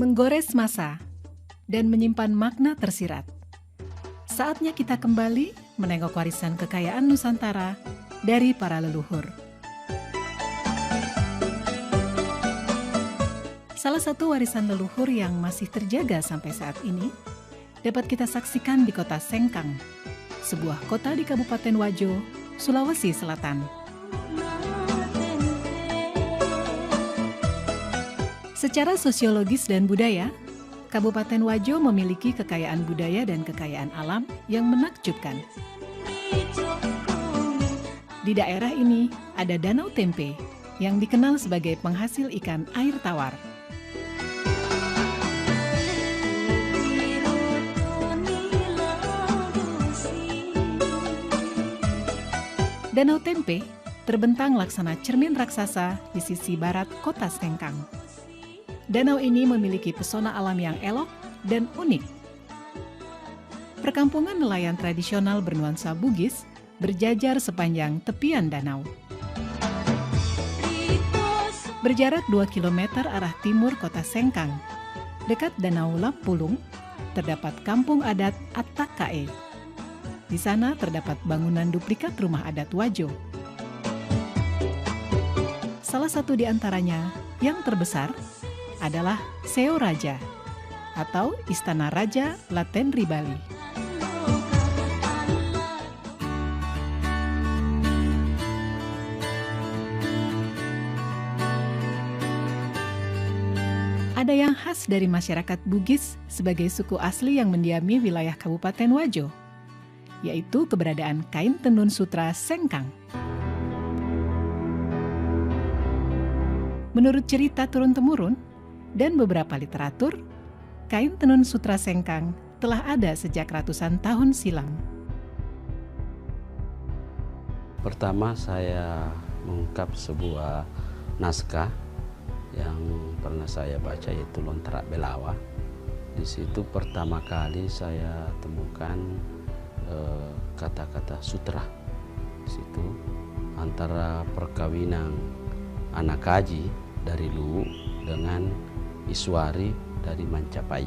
menggores masa, dan menyimpan makna tersirat. Saatnya kita kembali menengok warisan kekayaan Nusantara dari para leluhur. Salah satu warisan leluhur yang masih terjaga sampai saat ini dapat kita saksikan di kota Sengkang, sebuah kota di Kabupaten Wajo, Sulawesi Selatan. Secara sosiologis dan budaya, Kabupaten Wajo memiliki kekayaan budaya dan kekayaan alam yang menakjubkan. Di daerah ini ada Danau Tempe yang dikenal sebagai penghasil ikan air tawar. Danau Tempe terbentang laksana cermin raksasa di sisi barat kota Sengkang. Danau ini memiliki pesona alam yang elok dan unik. Perkampungan nelayan tradisional bernuansa Bugis berjajar sepanjang tepian danau. Berjarak 2 km arah timur kota Sengkang, dekat Danau Lampulung, terdapat kampung adat Attakae. Di sana terdapat bangunan duplikat rumah adat Wajo. Salah satu di antaranya, yang terbesar, adalah Seo Raja atau Istana Raja Latenri Bali. Ada yang khas dari masyarakat Bugis sebagai suku asli yang mendiami wilayah Kabupaten Wajo, yaitu keberadaan kain tenun sutra Sengkang. Menurut cerita turun-temurun dan beberapa literatur, kain tenun sutra Sengkang telah ada sejak ratusan tahun silam. Pertama saya mengungkap sebuah naskah yang pernah saya baca, yaitu Lontrak Belawa. Di situ pertama kali saya temukan kata-kata sutra. Di situ antara perkawinan anak kaji dari Luwu dengan Iswari dari Mancapai.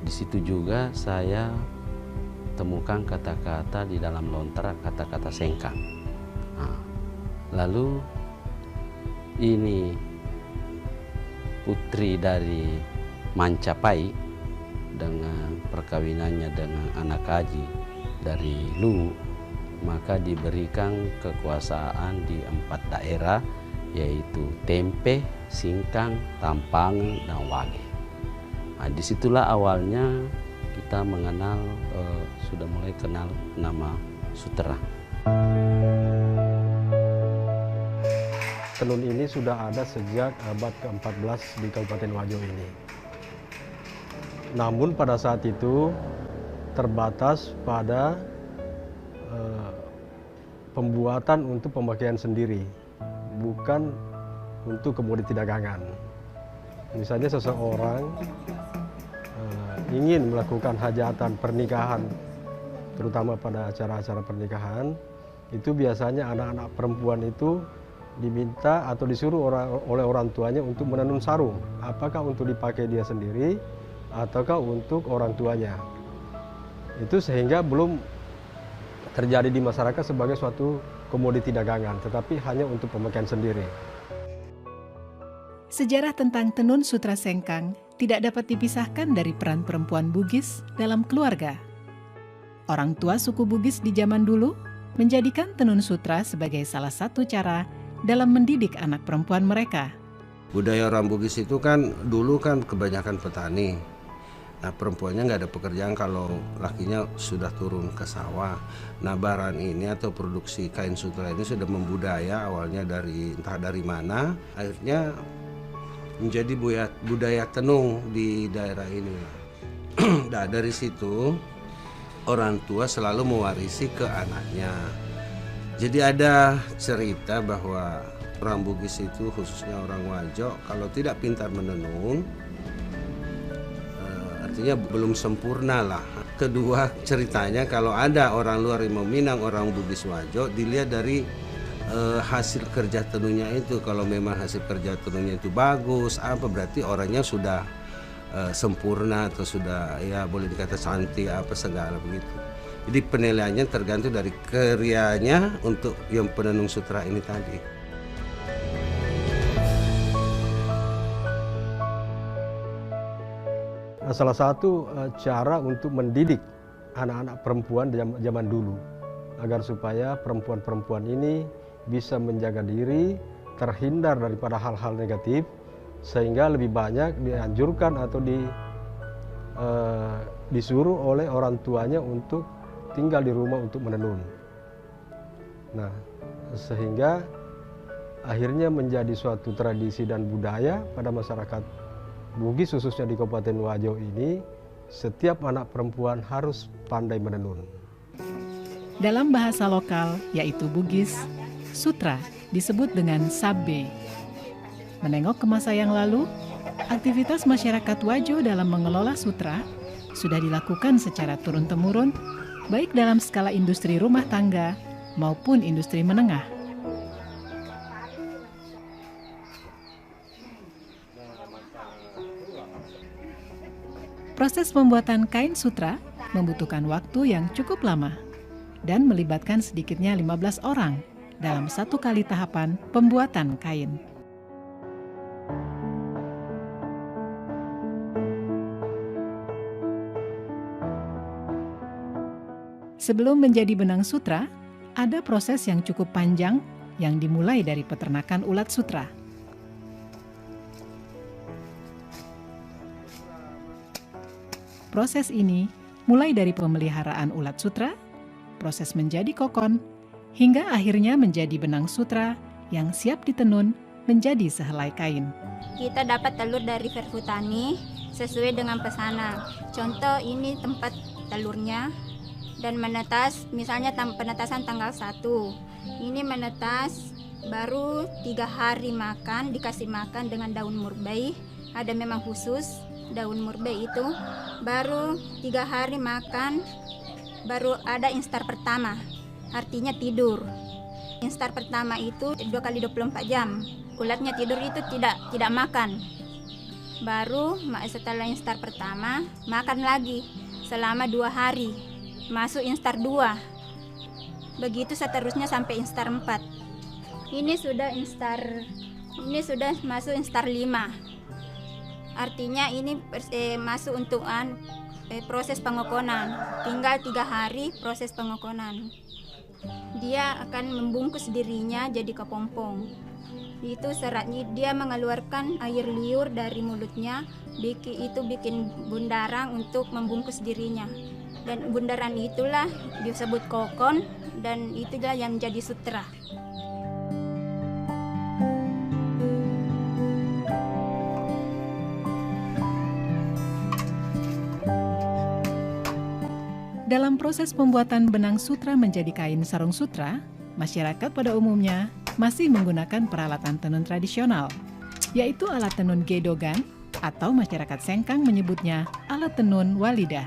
Di situ juga saya temukan kata-kata di dalam lontrak, kata-kata Sengkang. Lalu ini putri dari Mancapai dengan perkawinannya dengan anak kaji dari Luwu, maka diberikan kekuasaan di 4 daerah, yaitu Tempe, Singkang, Tampangan, dan Wage. Disitulah awalnya kita mengenal, sudah mulai kenal nama sutra. Tenun ini sudah ada sejak abad ke-14 di Kabupaten Wajo ini. Namun pada saat itu terbatas pada pembuatan untuk pemakaian sendiri, bukan untuk komoditi dagangan. Misalnya seseorang ingin melakukan hajatan pernikahan, terutama pada acara-acara pernikahan, itu biasanya anak-anak perempuan itu diminta atau disuruh oleh orang tuanya untuk menenun sarung, apakah untuk dipakai dia sendiri ataukah untuk orang tuanya. Itu sehingga belum terjadi di masyarakat sebagai suatu komoditi dagangan, tetapi hanya untuk pemakaian sendiri. Sejarah tentang tenun sutra Sengkang tidak dapat dipisahkan dari peran perempuan Bugis dalam keluarga. Orang tua suku Bugis di zaman dulu menjadikan tenun sutra sebagai salah satu cara dalam mendidik anak perempuan mereka. Budaya orang Bugis itu kan dulu kan kebanyakan petani. Nah, perempuannya nggak ada pekerjaan kalau lakinya sudah turun ke sawah. Nah, barang ini atau produksi kain sutra ini sudah membudaya, awalnya dari entah dari mana, akhirnya menjadi budaya tenun di daerah ini. Nah, dari situ orang tua selalu mewarisi ke anaknya. Jadi ada cerita bahwa orang Bugis itu, khususnya orang Wajo, kalau tidak pintar menenun, artinya belum sempurna lah. Kedua, ceritanya kalau ada orang luar yang meminang orang Bugis Wajo, dilihat dari hasil kerja tenunnya itu. Kalau memang hasil kerja tenunnya itu bagus, berarti orangnya sudah sempurna atau sudah ya boleh dikata cantik apa segala begitu. Jadi penilaiannya tergantung dari karyanya untuk yang penenun sutra ini tadi. Salah satu cara untuk mendidik anak-anak perempuan zaman dulu agar supaya perempuan-perempuan ini bisa menjaga diri, terhindar daripada hal-hal negatif, sehingga lebih banyak dianjurkan atau disuruh oleh orang tuanya untuk tinggal di rumah untuk menenun. Nah, sehingga akhirnya menjadi suatu tradisi dan budaya pada masyarakat Bugis, khususnya di Kabupaten Wajo ini, setiap anak perempuan harus pandai menenun. Dalam bahasa lokal, yaitu Bugis, sutra disebut dengan sabbe. Menengok ke masa yang lalu, aktivitas masyarakat Wajo dalam mengelola sutra sudah dilakukan secara turun-temurun, baik dalam skala industri rumah tangga maupun industri menengah. Proses pembuatan kain sutra membutuhkan waktu yang cukup lama dan melibatkan sedikitnya 15 orang dalam satu kali tahapan pembuatan kain. Sebelum menjadi benang sutra, ada proses yang cukup panjang yang dimulai dari peternakan ulat sutra. Proses ini mulai dari pemeliharaan ulat sutra, proses menjadi kokon, hingga akhirnya menjadi benang sutra yang siap ditenun menjadi sehelai kain. Kita dapat telur dari Verhutani sesuai dengan pesanan. Contoh ini tempat telurnya dan menetas, misalnya penetasan tanggal 1. Ini menetas baru 3 hari makan, dikasih makan dengan daun murbei. Ada memang khusus daun murbei itu. Baru 3 hari makan, baru ada instar pertama, artinya tidur. Instar pertama itu 2 kali 24 jam. Ulatnya tidur itu tidak makan. Baru setelah instar pertama makan lagi selama 2 hari. Masuk instar 2. Begitu seterusnya sampai instar 4. Ini sudah masuk instar 5. Artinya ini masuk untuk proses pengokonan. Tinggal 3 hari proses pengokonan. Dia akan membungkus dirinya jadi kepompong. Itu seratnya, dia mengeluarkan air liur dari mulutnya, bikin bundaran untuk membungkus dirinya. Dan bundaran itulah disebut kokon, dan itulah yang menjadi sutra. Dalam proses pembuatan benang sutra menjadi kain sarung sutra, masyarakat pada umumnya masih menggunakan peralatan tenun tradisional, yaitu alat tenun gedogan atau masyarakat Sengkang menyebutnya alat tenun walidah.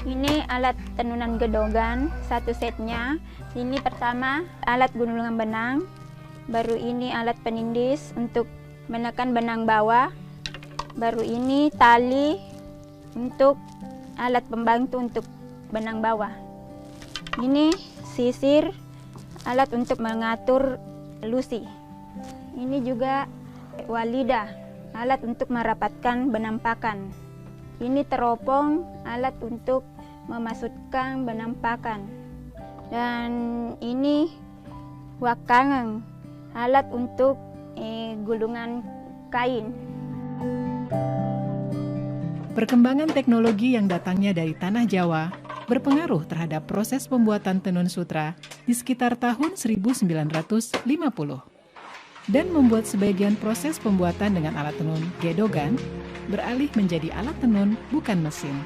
Ini alat tenunan gedogan, satu setnya. Ini pertama alat gunungan benang, baru ini alat penindis untuk menekan benang bawah, baru ini tali untuk alat pembantu untuk benang bawah. Ini sisir, alat untuk mengatur lusi. Ini juga walidah, alat untuk merapatkan benang pakan. Ini teropong, alat untuk memasukkan benang pakan. Dan ini wakangan, alat untuk gulungan kain. Perkembangan teknologi yang datangnya dari tanah Jawa berpengaruh terhadap proses pembuatan tenun sutra di sekitar tahun 1950 dan membuat sebagian proses pembuatan dengan alat tenun gedogan beralih menjadi alat tenun bukan mesin.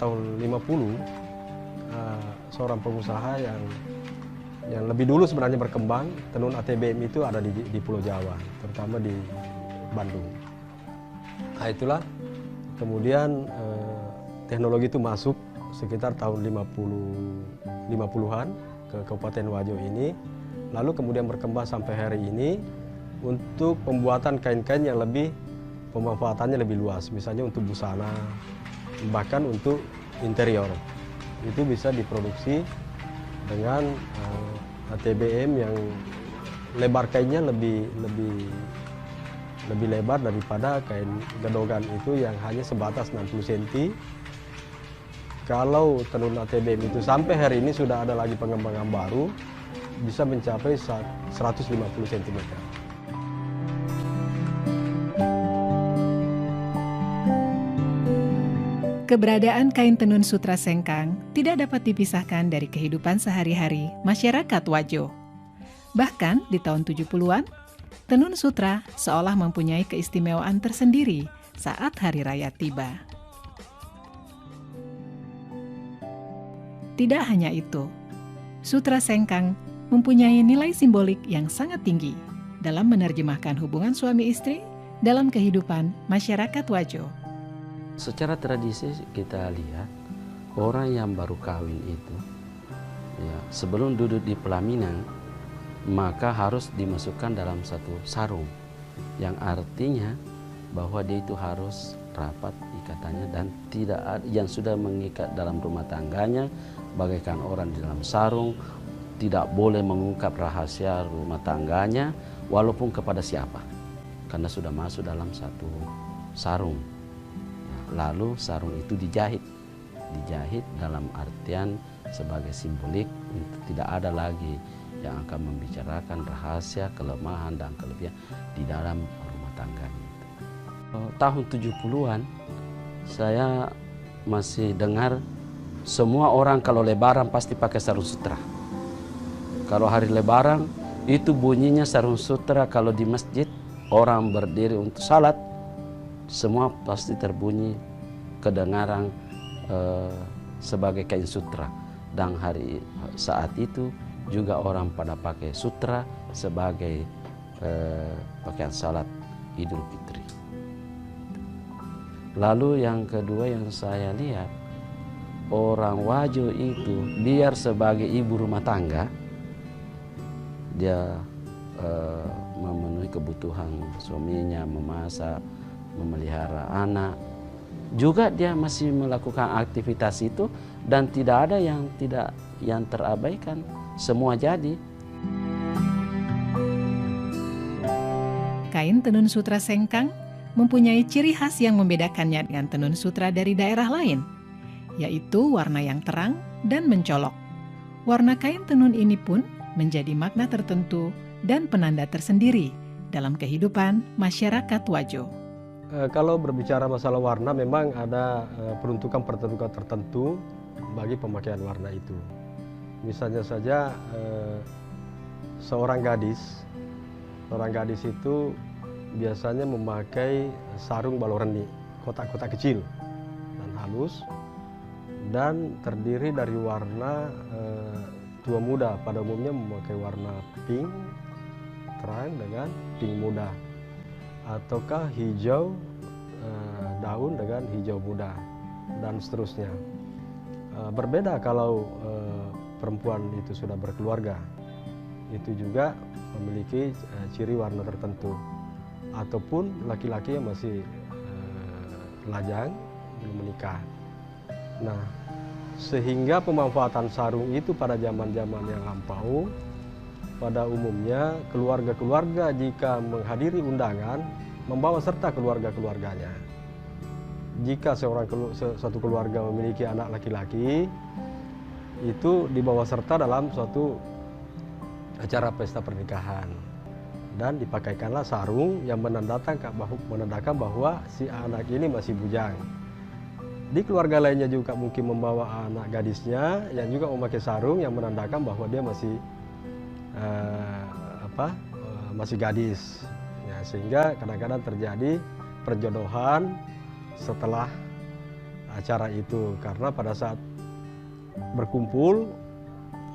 tahun 50 seorang pengusaha yang lebih dulu sebenarnya berkembang, tenun ATBM itu ada di Pulau Jawa, terutama di Bandung. Nah itulah kemudian teknologi itu masuk sekitar tahun 50-an ke Kabupaten Wajo ini, lalu kemudian berkembang sampai hari ini untuk pembuatan kain-kain yang pemanfaatannya lebih luas, misalnya untuk busana, bahkan untuk interior. Itu bisa diproduksi dengan ATBM yang lebar kainnya lebih lebar daripada kain gedogan itu yang hanya sebatas 60 cm. Kalau tenun ATBM itu sampai hari ini sudah ada lagi pengembangan baru, bisa mencapai 150 cm. Keberadaan kain tenun sutra sengkang tidak dapat dipisahkan dari kehidupan sehari-hari masyarakat Wajo. Bahkan di tahun 70-an, tenun sutra seolah mempunyai keistimewaan tersendiri saat hari raya tiba. Tidak hanya itu, sutra sengkang mempunyai nilai simbolik yang sangat tinggi dalam menerjemahkan hubungan suami istri dalam kehidupan masyarakat Wajo. Secara tradisi kita lihat orang yang baru kawin itu ya, sebelum duduk di pelaminan maka harus dimasukkan dalam satu sarung yang artinya bahwa dia itu harus rapat ikatannya dan tidak ada yang sudah mengikat dalam rumah tangganya bagaikan orang di dalam sarung, tidak boleh mengungkap rahasia rumah tangganya walaupun kepada siapa karena sudah masuk dalam satu sarung. Lalu sarung itu dijahit dalam artian sebagai simbolik untuk tidak ada lagi yang akan membicarakan rahasia, kelemahan dan kelebihan di dalam rumah tangganya. Tahun 70-an saya masih dengar semua orang kalau lebaran pasti pakai sarung sutra. Kalau hari lebaran itu bunyinya sarung sutra, kalau di masjid orang berdiri untuk salat semua pasti terbunyi kedengaran sebagai kain sutra, dan saat itu juga orang pada pakai sutra sebagai pakaian salat Idul Fitri. Lalu yang kedua yang saya lihat, orang Wajo itu biar sebagai ibu rumah tangga dia memenuhi kebutuhan suaminya, memasak, memelihara anak, juga dia masih melakukan aktivitas itu dan tidak ada yang terabaikan, semua jadi. Kain tenun sutra sengkang mempunyai ciri khas yang membedakannya dengan tenun sutra dari daerah lain, yaitu warna yang terang dan mencolok. Warna kain tenun ini pun menjadi makna tertentu dan penanda tersendiri dalam kehidupan masyarakat Wajo. Kalau berbicara masalah warna, memang ada peruntukan tertentu bagi pemakaian warna itu. Misalnya saja seorang gadis itu biasanya memakai sarung baloreni, kotak-kotak kecil dan halus, dan terdiri dari warna tua muda. Pada umumnya memakai warna pink terang dengan pink muda, ataukah hijau daun dengan hijau muda, dan seterusnya. Berbeda kalau perempuan itu sudah berkeluarga, itu juga memiliki ciri warna tertentu, ataupun laki-laki yang masih lajang belum menikah. Nah, sehingga pemanfaatan sarung itu pada zaman-zaman yang lampau, pada umumnya keluarga-keluarga jika menghadiri undangan membawa serta keluarga-keluarganya. Jika satu keluarga memiliki anak laki-laki, itu dibawa serta dalam suatu acara pesta pernikahan, dan dipakaikanlah sarung yang menandakan bahwa si anak ini masih bujang. Di keluarga lainnya juga mungkin membawa anak gadisnya yang juga memakai sarung yang menandakan bahwa dia masih masih gadis. Ya, sehingga kadang-kadang terjadi perjodohan setelah acara itu, karena pada saat berkumpul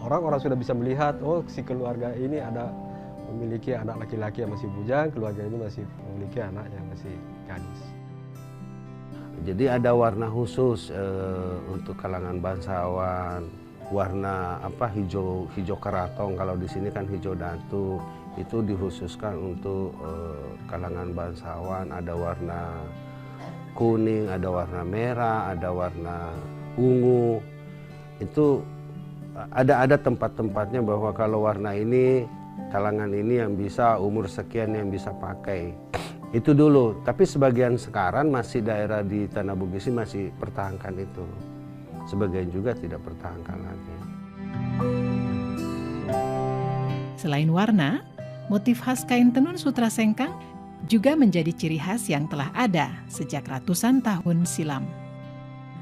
orang-orang sudah bisa melihat, oh si keluarga ini ada memiliki anak laki-laki yang masih bujang, keluarga ini masih memiliki anak yang masih gadis. Jadi ada warna khusus untuk kalangan bangsawan, warna hijau keratong, kalau di sini kan hijau datu, itu dikhususkan untuk kalangan bangsawan. Ada warna kuning, ada warna merah, ada warna ungu. Itu ada tempat-tempatnya bahwa kalau warna ini kalangan ini yang bisa, umur sekian yang bisa pakai. Itu dulu, tapi sebagian sekarang masih daerah di Tanah Bugis masih pertahankan itu. Sebagian juga tidak pertahankan lagi. Selain warna, motif khas kain tenun sutra sengkang juga menjadi ciri khas yang telah ada sejak ratusan tahun silam.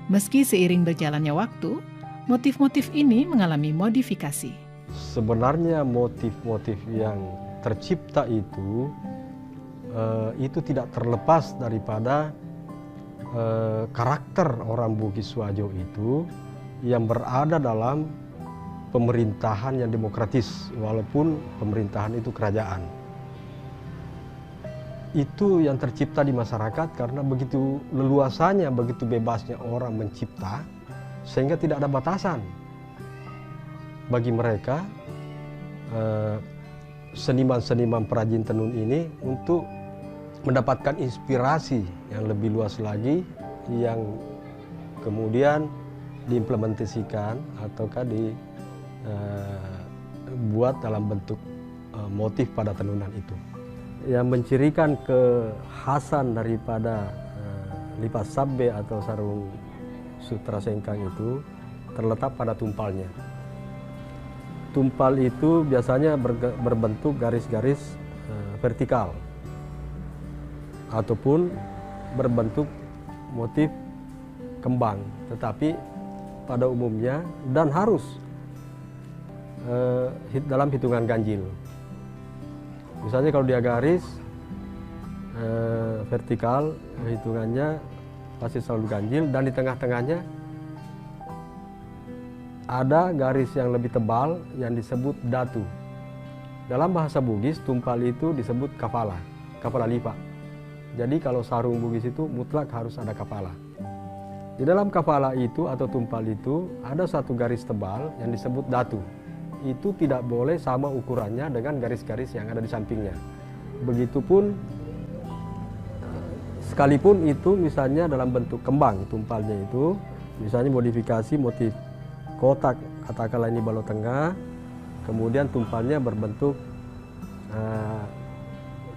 Meski seiring berjalannya waktu, motif-motif ini mengalami modifikasi. Sebenarnya motif-motif yang tercipta itu tidak terlepas daripada karakter orang Bugis Wajo itu yang berada dalam pemerintahan yang demokratis, walaupun pemerintahan itu kerajaan. Itu yang tercipta di masyarakat karena begitu leluasanya, begitu bebasnya orang mencipta, sehingga tidak ada batasan bagi mereka seniman-seniman perajin tenun ini untuk mendapatkan inspirasi yang lebih luas lagi, yang kemudian diimplementasikan ataukah dibuat dalam bentuk motif pada tenunan itu. Yang mencirikan kekhasan daripada lipas sabbe atau sarung sutra sengkang itu terletak pada tumpalnya. Tumpal itu biasanya berbentuk garis-garis vertikal ataupun berbentuk motif kembang, tetapi pada umumnya dan harus dalam hitungan ganjil. Misalnya kalau dia garis vertikal, hitungannya pasti selalu ganjil, dan di tengah-tengahnya ada garis yang lebih tebal yang disebut datu. Dalam bahasa Bugis, tumpal itu disebut kafala lipa. Jadi kalau sarung Bugis itu mutlak harus ada kafala. Di dalam kafala itu atau tumpal itu ada satu garis tebal yang disebut datu. Itu tidak boleh sama ukurannya dengan garis-garis yang ada di sampingnya. Begitupun sekalipun itu misalnya dalam bentuk kembang tumpalnya itu, misalnya modifikasi motif kotak, katakanlah ini balok tengah, kemudian tumpalnya berbentuk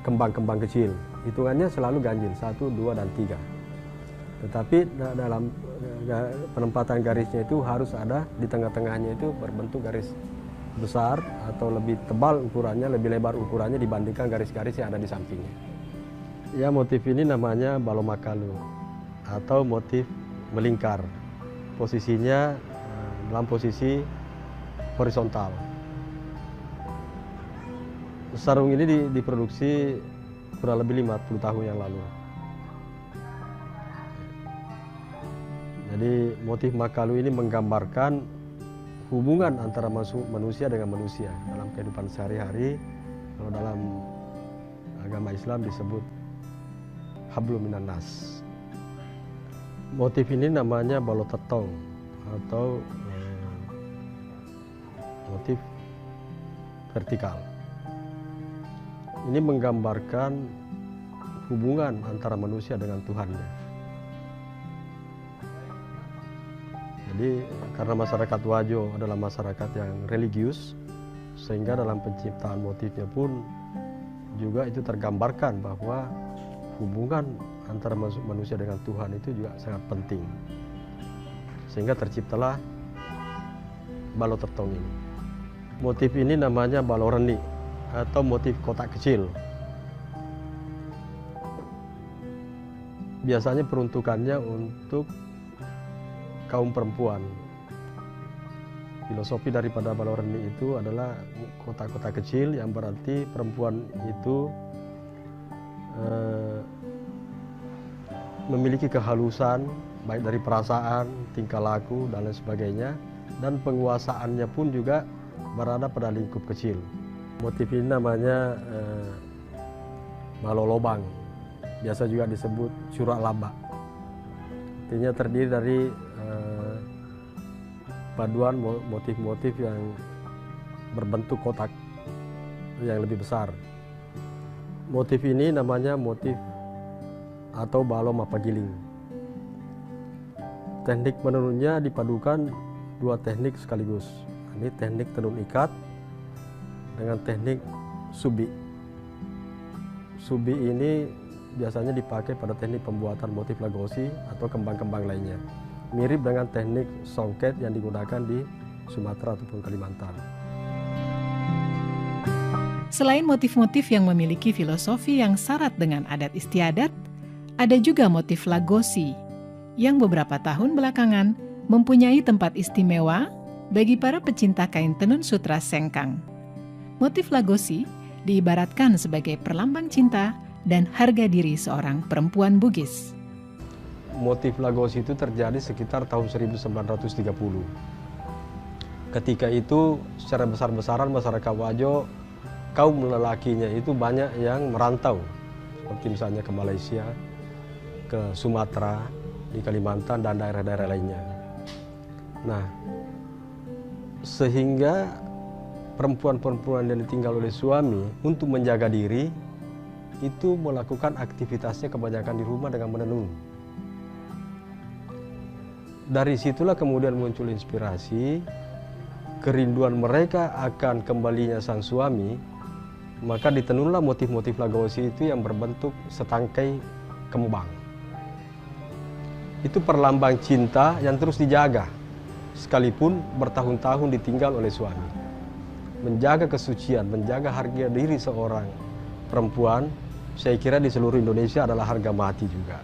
kembang-kembang kecil. Hitungannya selalu ganjil, 1, 2, dan 3. Tetapi dalam penempatan garisnya itu harus ada di tengah-tengahnya itu berbentuk garis besar atau lebih tebal ukurannya, lebih lebar ukurannya dibandingkan garis-garis yang ada di sampingnya. Ya, motif ini namanya balomakalu atau motif melingkar. Posisinya dalam posisi horizontal. Sarung ini diproduksi kurang lebih 50 tahun yang lalu. Jadi motif makalu ini menggambarkan hubungan antara manusia dengan manusia dalam kehidupan sehari-hari. Kalau dalam agama Islam disebut hablum minan nas. Motif ini namanya balotetong atau motif vertikal. Ini menggambarkan hubungan antara manusia dengan Tuhannya. Jadi karena masyarakat Wajo adalah masyarakat yang religius, sehingga dalam penciptaan motifnya pun juga itu tergambarkan bahwa hubungan antara manusia dengan Tuhan itu juga sangat penting. Sehingga terciptalah balotetong ini. Motif ini namanya baloreni atau motif kotak kecil. Biasanya peruntukannya untuk kaum perempuan. Filosofi daripada baloreni itu adalah kotak-kotak kecil, yang berarti perempuan itu memiliki kehalusan, baik dari perasaan, tingkah laku, dan lain sebagainya. Dan penguasaannya pun juga berada pada lingkup kecil. Motif ini namanya malolobang, biasa juga disebut surak laba. Artinya terdiri dari paduan motif-motif yang berbentuk kotak yang lebih besar. Motif ini namanya motif atau balom mapagiling. Teknik menenunnya dipadukan dua teknik sekaligus. Ini teknik tenun ikat dengan teknik subi. Subi ini biasanya dipakai pada teknik pembuatan motif lagosi atau kembang-kembang lainnya. Mirip dengan teknik songket yang digunakan di Sumatera ataupun Kalimantan. Selain motif-motif yang memiliki filosofi yang syarat dengan adat istiadat, ada juga motif lagosi yang beberapa tahun belakangan mempunyai tempat istimewa bagi para pecinta kain tenun sutra sengkang. Motif lagosi diibaratkan sebagai perlambang cinta dan harga diri seorang perempuan Bugis. Motif lagosi itu terjadi sekitar tahun 1930. Ketika itu secara besar-besaran masyarakat Wajo, kaum lelakinya itu banyak yang merantau, seperti misalnya ke Malaysia, ke Sumatera, di Kalimantan, dan daerah-daerah lainnya. Nah, sehingga perempuan-perempuan yang ditinggal oleh suami untuk menjaga diri, itu melakukan aktivitasnya kebanyakan di rumah dengan menenun. Dari situlah kemudian muncul inspirasi, kerinduan mereka akan kembalinya sang suami, maka ditenunlah motif-motif lagosi itu yang berbentuk setangkai kembang. Itu perlambang cinta yang terus dijaga, sekalipun bertahun-tahun ditinggal oleh suami. Menjaga kesucian, menjaga harga diri seorang perempuan, saya kira di seluruh Indonesia adalah harga mati juga.